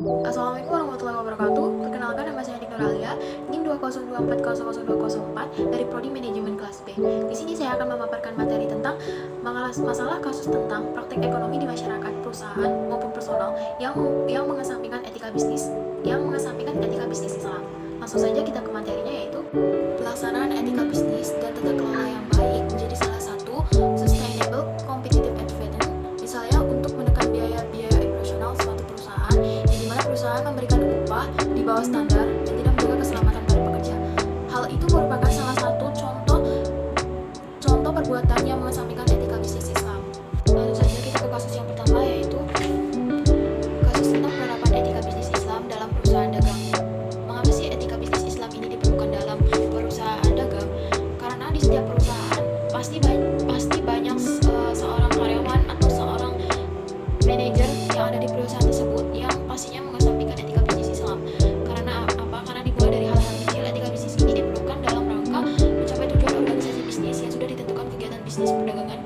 Assalamualaikum warahmatullahi wabarakatuh. Perkenalkan, nama saya Nuralia, NIM 2024004 dari Prodi Manajemen Kelas B. Di sini saya akan memaparkan materi tentang masalah kasus tentang praktik ekonomi di masyarakat, perusahaan maupun personal yang mengesampingkan etika bisnis Islam. Langsung saja kita ke materinya, yaitu pelaksanaan etika bisnis dan tata kelola yang baik menjadi salah satu sustainable competitive advantage. Misalnya untuk menekan biaya-biaya operasional suatu perusahaan, di mana perusahaan memberikan upah di bawah standar dan tidak menjaga keselamatan para pekerja. Hal itu merupakan salah satu contoh perbuatan yang mengesampingkan etika bisnis Islam. Lalu saja kita ke kasus yang pertama, yaitu kasus tentang penerapan etika bisnis Islam dalam perusahaan dagang. Mengapa sih etika bisnis Islam ini diperlukan dalam perusahaan dagang? Karena di setiap perusahaan pasti banyak seorang karyawan atau seorang manajer yang ada di perusahaan tersebut yang pastinya mengesampingkan etika bisnis Islam. Karena apa? Karena dimulai dari hal-hal kecil, etika bisnis ini diperlukan dalam rangka mencapai tujuan organisasi bisnis yang sudah ditentukan, kegiatan bisnis perdagangan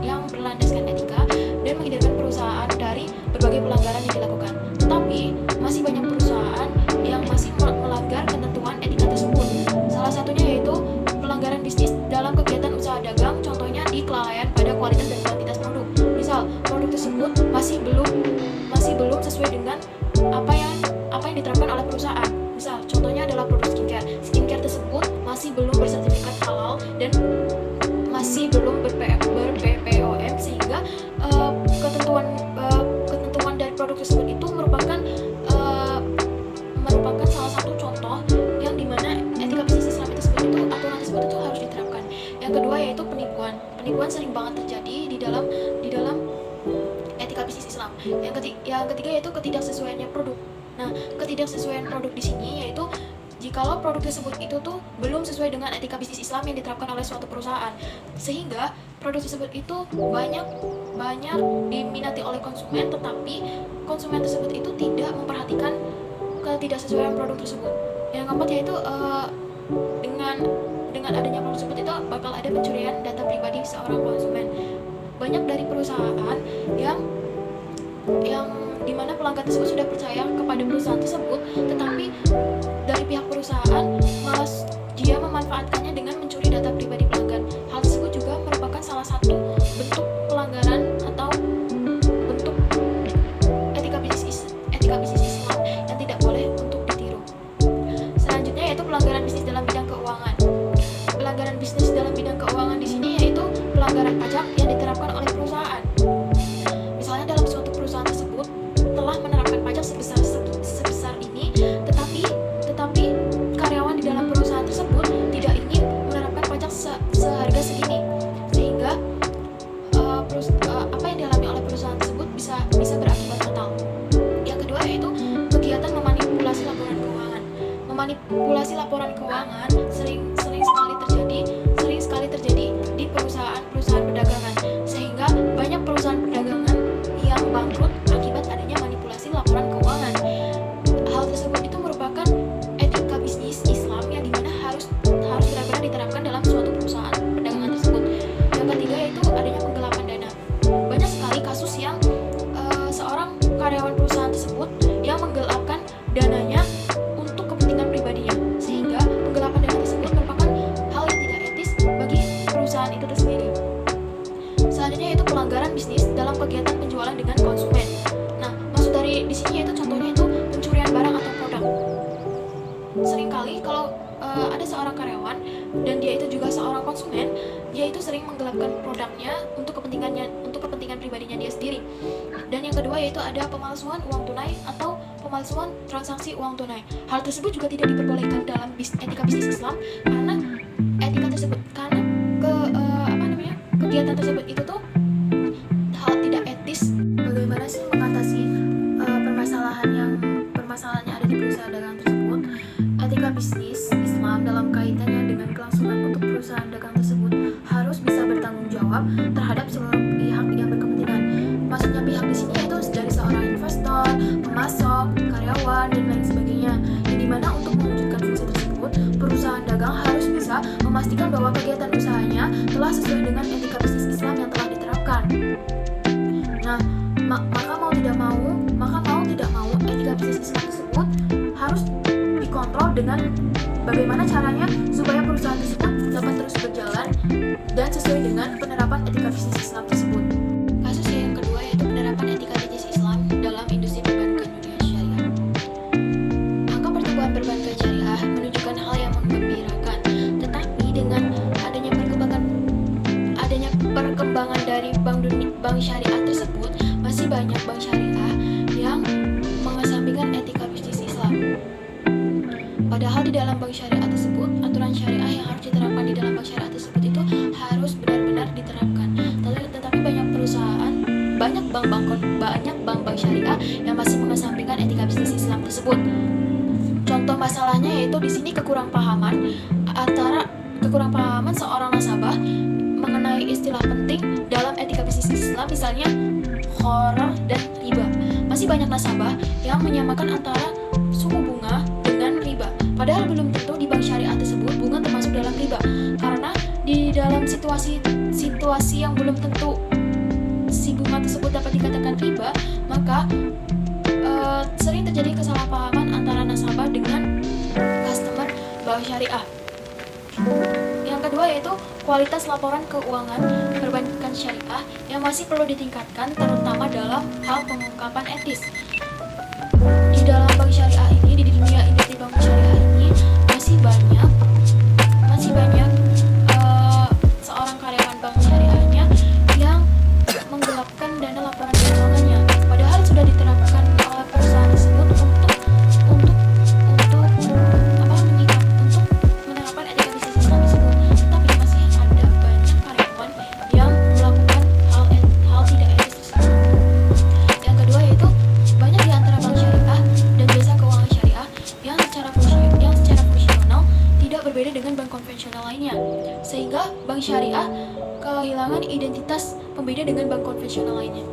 yang berlandaskan etika dan menghindarkan perusahaan dari berbagai pelanggaran yang dilakukan. Tetapi masih banyak perusahaan yang masih melanggar ketentuan etika tersebut. Salah satunya yaitu pelanggaran bisnis dalam kegiatan usaha dagang, contohnya di kelalaian pada kualitas dan kuantitas produk. Misal, produk tersebut masih belum sesuai dengan apa yang diterapkan oleh perusahaan. Misal, contohnya adalah produk skincare. Skincare tersebut masih belum bersertifikat halal dan masih belum ber-PPOM, sehingga ketentuan dari produk tersebut itu merupakan salah satu contoh yang dimana etika bisnis Islam aturan tersebut itu harus diterapkan. Yang kedua yaitu penipuan. Penipuan sering banget terjadi di dalam etika bisnis Islam. Yang ketiga yaitu ketidaksesuaiannya produk. Nah, ketidaksesuaian produk di sini yaitu jikalau produk tersebut itu tuh belum sesuai dengan etika bisnis Islam yang diterapkan oleh suatu perusahaan, sehingga produk tersebut itu banyak diminati oleh konsumen, tetapi konsumen tersebut itu tidak memperhatikan ketidaksesuaian produk tersebut. Yang keempat yaitu dengan adanya produk tersebut itu bakal ada pencurian data pribadi seorang konsumen. Banyak dari perusahaan yang dimana pelanggan tersebut sudah percaya kepada perusahaan tersebut, tetapi dari pihak perusahaan malas dia memanfaatkannya dengan mencuri data pribadi pelanggan. Hal tersebut juga merupakan salah satu bentuk pelanggaran atau bentuk etika bisnis Islam yang tidak boleh untuk ditiru. Selanjutnya yaitu pelanggaran bisnis dalam bidang keuangan. Pelanggaran bisnis dalam bidang keuangan di sini yaitu pelanggaran pajak yang diterapkan oleh perusahaan. Misalnya dalam suatu perusahaan tersebut telah menerapkan pajak sebesar ini, tetapi karyawan di dalam perusahaan tersebut tidak ingin menerapkan pajak seharga segini, sehingga apa yang dialami oleh perusahaan tersebut bisa berakibat fatal. Yang kedua yaitu kegiatan memanipulasi laporan keuangan. Memanipulasi laporan keuangan sering sekali terjadi di perusahaan perdagangan, sehingga banyak perusahaan perdagangan yang bangkrut akibat adanya manipulasi laporan keuangan. Hal tersebut itu merupakan etika bisnis Islam yang dimana harus benar-benar diterapkan dalam suatu perusahaan perdagangan tersebut. Yang ketiga yaitu adanya penggelapan dana. Banyak sekali kasus yang seorang karyawan perusahaan tersebut yang menggelapkan dananya untuk kepentingan pribadinya, sehingga penggelapan dana tersebut merupakan hal yang tidak etis bagi perusahaan itu tersendiri. Selanjutnya yaitu pelanggaran bisnis dalam kegiatan penjualan dengan konsumen. Nah, maksud dari di sini yaitu contohnya itu pencurian barang atau produk. Seringkali kalau ada seorang karyawan dan dia itu juga seorang konsumen, dia itu sering menggelapkan produknya untuk kepentingan pribadinya dia sendiri. Dan yang kedua yaitu ada pemalsuan uang tunai atau pemalsuan transaksi uang tunai. Hal tersebut juga tidak diperbolehkan dalam etika bisnis Islam, karena kegiatan tersebut itu tuh hal tidak etis. Bagaimana sih mengatasi permasalahan yang ada di perusahaan dagang tersebut? Etika bisnis Islam dalam kaitannya dengan kelangsungan untuk perusahaan dagang tersebut harus bisa bertanggung jawab terhadap seluruh pihak yang berkepentingan. Maksudnya pihak di sini itu dari seorang investor, pemasok, karyawan, dan lain sebagainya. Yang dimana untuk mewujudkan fungsi tersebut, perusahaan dagang harus bisa memastikan bahwa kegiatan usahanya telah sesuai dengan etika bisnis Islam yang telah diterapkan. Nah, maka mau tidak Islam tersebut harus dikontrol dengan bagaimana caranya supaya perusahaan tersebut dapat terus berjalan dan sesuai dengan penerapan etika bisnis Islam tersebut. Kasus yang kedua yaitu penerapan etika bisnis Islam dalam industri perbankan dunia syariah. Angka pertumbuhan perbankan syariah menunjukkan hal yang menggembirakan, tetapi dengan adanya perkembangan dari bank syariah tersebut, masih banyak bank syariah yang mengesampingkan etika bisnis Islam. Padahal di dalam bank syariah tersebut, aturan syariah yang harus diterapkan di dalam bank syariah tersebut itu harus benar-benar diterapkan. Tetapi banyak perusahaan, banyak bank syariah yang masih mengesampingkan etika bisnis Islam tersebut. Contoh masalahnya yaitu di sini kekurangpahaman seorang nasabah mengenai istilah penting dalam etika bisnis Islam, misalnya gharar dan riba. Masih banyak nasabah yang menyamakan antara suku bunga dengan riba. Padahal belum tentu di bank syariah tersebut bunga termasuk dalam riba. Karena di dalam situasi yang belum tentu si bunga tersebut dapat dikatakan riba, maka sering terjadi kesalahpahaman antara nasabah dengan customer bank syariah. Yang kedua yaitu kualitas laporan keuangan perbankan syariah yang masih perlu ditingkatkan, terutama dalam hal pengungkapan etis. Di dalam bank syariah ini, di dunia industri bank syariah ini masih banyak seorang karyawan bank syariahnya yang menggelapkan dana laporan keuangannya. Padahal sudah diterapkan oleh perusahaan tersebut untuk menerapkan etika bisnis Islam tersebut. Tapi masih ada banyak karyawan yang melakukan hal tidak etis tersebut. Yang kedua yaitu banyak di antara bank syariah dan jasa keuangan syariah yang secara fungsional tidak berbeda dengan bank konvensional lainnya, sehingga bank syariah kehilangan identitas pembeda dengan bank konvensional lainnya.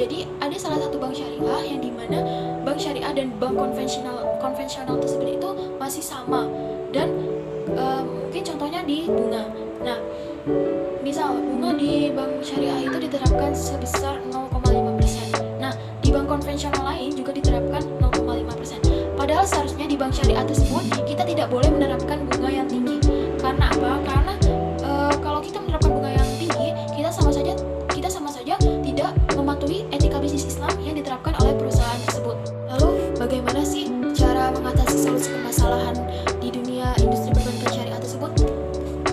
Jadi ada salah satu bank syariah yang dimana bank syariah dan bank konvensional tersebut itu masih sama, dan mungkin contohnya di bunga. Nah, misal bunga di bank syariah itu diterapkan sebesar 0,5%. Nah, di bank konvensional lain juga diterapkan 0,5%. Padahal seharusnya di bank syariah tersebut kita tidak boleh menerapkan bunga yang tinggi. Karena apa? Karena kalau kita menerapkan bunga yang tinggi, kita sama saja tidak mematuhi etika bisnis Islam yang diterapkan oleh perusahaan tersebut. Lalu, bagaimana sih cara mengatasi solusi permasalahan di dunia industri perbankan syariah tersebut?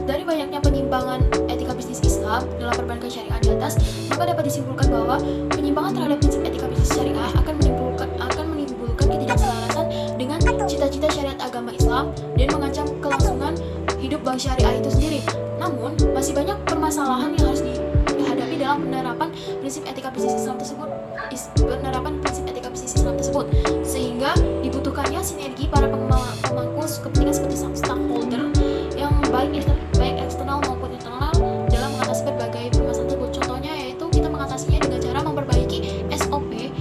Dari banyaknya penyimpangan etika bisnis Islam dalam perbankan syariah di atas, maka dapat disimpulkan bahwa penyimpangan terhadap prinsip etika bisnis syariah akan menimbulkan ketidakselarasan dengan cita-cita syariat agama Islam dan mengancam kelangsungan hidup bank syariah itu sendiri. Namun, masih banyak permasalahan yang harus dihadapi dalam penerapan prinsip etika bisnis Islam tersebut, sehingga dibutuhkannya sinergi para pemangku kepentingan seperti stakeholder yang baik eksternal maupun internal dalam mengatasi berbagai permasalahan tersebut. Contohnya yaitu kita mengatasinya dengan cara memperbaiki SOP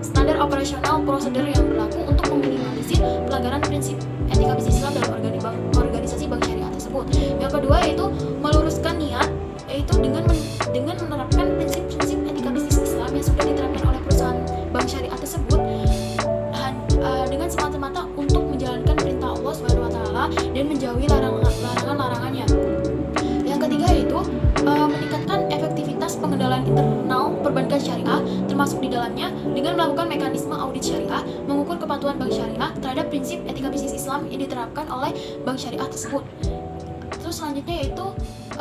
standar operasional prosedur yang berlaku untuk meminimalisir pelanggaran prinsip etika bisnis Islam dalam organisasi bank syariah tersebut. Yang kedua yaitu meluruskan niat, yaitu dengan menerapkan prinsip-prinsip etika bisnis Islam yang sudah diterapkan oleh perusahaan bank syariah tersebut dengan semata-mata untuk menjalankan perintah Allah SWT dan menjauhi larangan-larangannya. Yang ketiga yaitu meningkatkan efektivitas pengendalian internal perbankan syariah, termasuk di dalamnya dengan melakukan mekanisme audit syariah, mengukur kepatuhan bank syariah terhadap prinsip etika bisnis Islam yang diterapkan oleh bank syariah tersebut. Terus selanjutnya yaitu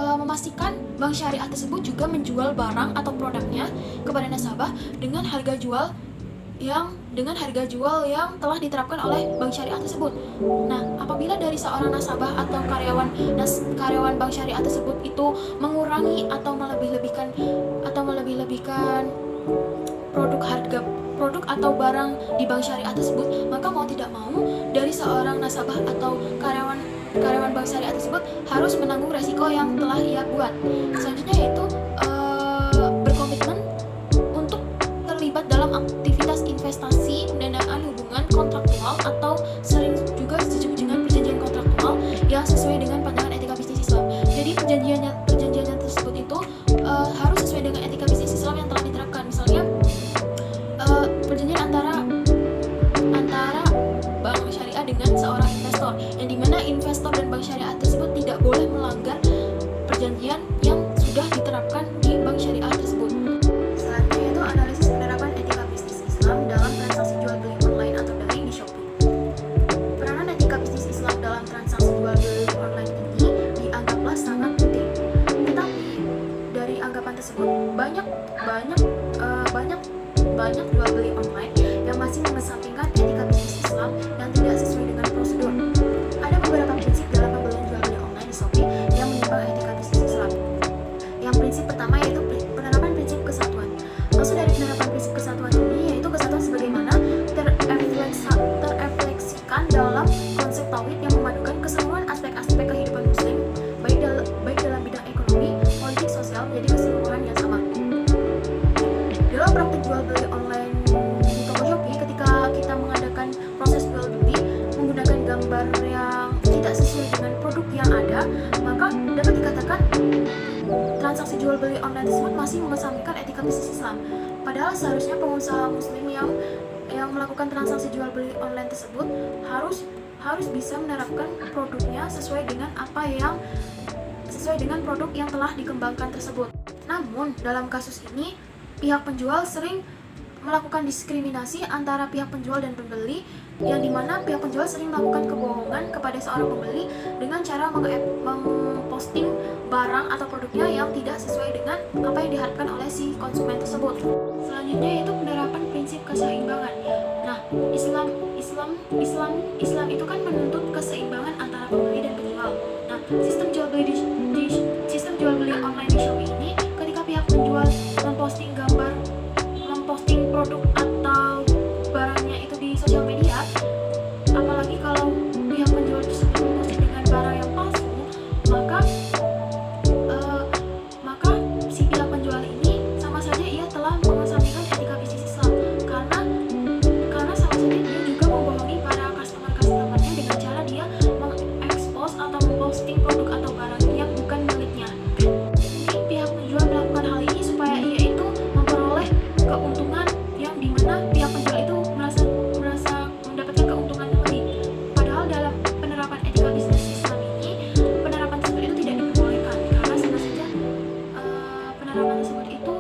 memastikan bank syariah tersebut juga menjual barang atau produknya kepada nasabah dengan harga jual yang telah diterapkan oleh bank syariah tersebut. Nah, apabila dari seorang nasabah atau karyawan bank syariah tersebut itu mengurangi atau melebih-lebihkan produk atau barang di bank syariah tersebut, maka mau tidak mau dari seorang nasabah atau karyawan bank syariah tersebut harus menanggung resiko yang telah ia buat. Selanjutnya yaitu berkomitmen untuk terlibat dalam aktivitas investasi, pendanaan, hubungan kontraktual atau sering juga disebut dengan perjanjian kontraktual yang sesuai dengan pandangan etika bisnis Islam. Jadi perjanjiannya tersebut itu harus sesuai dengan etika bisnis Islam yang telah diterapkan. Misalnya banyak banyak banyak jual beli online yang masih mengesampingkan etika bisnis Islam yang tidak sesuai dengan prosedur. Ada beberapa prinsip dalam pembelian jual beli online di Shopee yang menyimpang etika bisnis Islam. Yang prinsip pertama yaitu penerapan prinsip kesatuan. Maksud dari penerapan prinsip kesatuan ini yaitu kesatuan sebagaimana terrefleksikan dalam konsep tauhid yang memadukan keseluruhan aspek-aspek kehidupan muslim baik dalam bidang ekonomi, politik, sosial menjadi keseluruhan yang sama. Dalam praktik jual beli online di toko Shopee, ketika kita mengadakan proses jual beli menggunakan gambar yang tidak sesuai dengan produk yang ada, maka dapat dikatakan transaksi jual beli online tersebut masih mengesampingkan etika bisnis Islam. Padahal seharusnya pengusaha muslim yang melakukan transaksi jual beli online tersebut harus bisa menerapkan produknya sesuai dengan produk yang telah dikembangkan tersebut. Namun dalam kasus ini pihak penjual sering melakukan diskriminasi antara pihak penjual dan pembeli, yang dimana pihak penjual sering melakukan kebohongan kepada seorang pembeli dengan cara memposting barang atau produknya yang tidak sesuai dengan apa yang diharapkan oleh si konsumen tersebut. Selanjutnya yaitu penerapan prinsip keseimbangan. Nah, Islam itu kan menuntut keseimbangan antara pembeli dan penjual. Nah, sistem jual beli online di Shopee ini, ketika pihak penjual memposting produk atau barangnya itu di sosial media, apalagi kalau pihak penjual tersebut memposting dengan barang yang palsu, maka si pihak penjual ini sama saja ia telah mengesampingkan etika bisnis Islam, karena sama saja dia juga membohongi para customer-customernya dengan cara dia mengekspos atau memposting produk atau barang yang bukan miliknya. Mungkin pihak penjual melakukan hal ini supaya ia itu memperoleh keuntungan yang dimana pihak penjual itu merasa mendapatkan keuntungan lebih. Padahal dalam penerapan etika bisnis Islam ini, penerapan tersebut itu tidak diperbolehkan, karena sama saja penerapan tersebut itu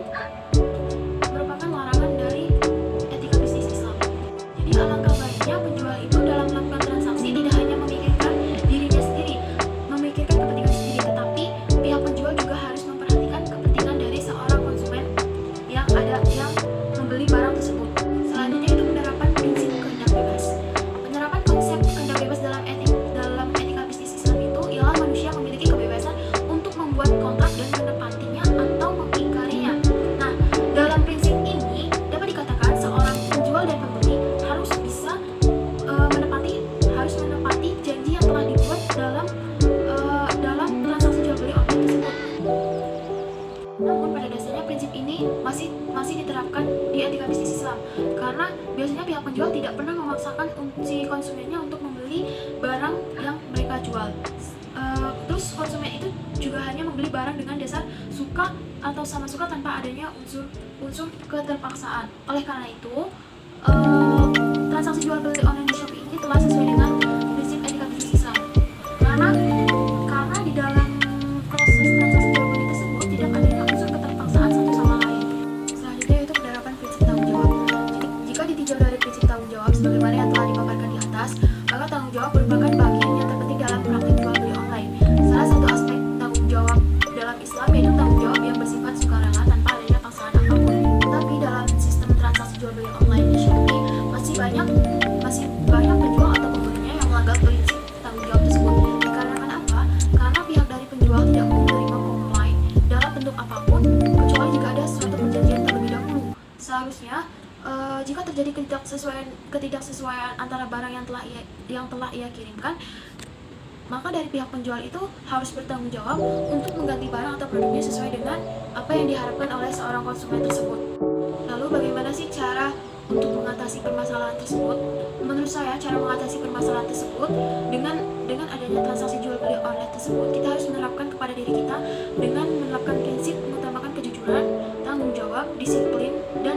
merupakan larangan dari etika bisnis Islam. Jadi alangkah baiknya penjual itu dalam melakukan transaksi tidak hanya memikirkan dirinya sendiri, memikirkan kepentingan sendiri, tetapi pihak penjual juga harus memperhatikan kepentingan dari seorang konsumen yang membeli barang tersebut. Selanjutnya itu penerapan prinsip kehendak bebas. Penerapan konsep kehendak bebas dalam etika bisnis Islam itu ialah manusia memiliki kebebasan untuk membuat kontrak dan menepatinya atau mengingkarinya. Nah, dalam prinsip ini dapat dikatakan seorang penjual dan pembeli harus bisa menepati janji yang telah dibuat dalam transaksi jual beli online tersebut. Namun pada dasarnya prinsip ini masih diterapkan di etika bisnis Islam, karena biasanya pihak penjual tidak pernah memaksakan si konsumennya untuk membeli barang yang mereka jual. Terus konsumen itu juga hanya membeli barang dengan dasar suka atau sama suka tanpa adanya unsur keterpaksaan. Oleh karena itu, transaksi jual beli online di Shopee ini telah sesuai dengan prinsip etika bisnis Islam. Karena di dalam proses transaksi jual beli tersebut tidak adanya unsur keterpaksaan satu sama lain. Selanjutnya yaitu penerapan prinsip tanggung jawab. Jika ditinjau dari prinsip tanggung jawab sebagaimana yang telah dipaparkan di atas, maka tanggung jawab merupakan bagian yang terpenting dalam praktik jual beli online. Salah satu aspek tanggung jawab dalam Islam yaitu tanggung jawab yang bersifat sukarela tanpa adanya paksaan apapun. Tapi dalam sistem transaksi jual beli online di Shopee masih banyak penjual atau pembelinya yang melanggar prinsip tanggung jawab tersebut. Dikarenakan apa? Karena pihak dari penjual tidak menerima komplain dalam bentuk apapun kecuali jika ada suatu perjanjian terlebih dahulu. Seharusnya jika terjadi ketidaksesuaian antara barang yang telah ia kirimkan, maka dari pihak penjual itu harus bertanggung jawab untuk mengganti barang atau produknya sesuai dengan apa yang diharapkan oleh seorang konsumen tersebut. Lalu bagaimana sih cara untuk mengatasi permasalahan tersebut? Menurut saya cara mengatasi permasalahan tersebut dengan adanya transaksi jual beli online tersebut, kita harus menerapkan kepada diri kita dengan menerapkan prinsip mengutamakan kejujuran, tanggung jawab, disiplin, dan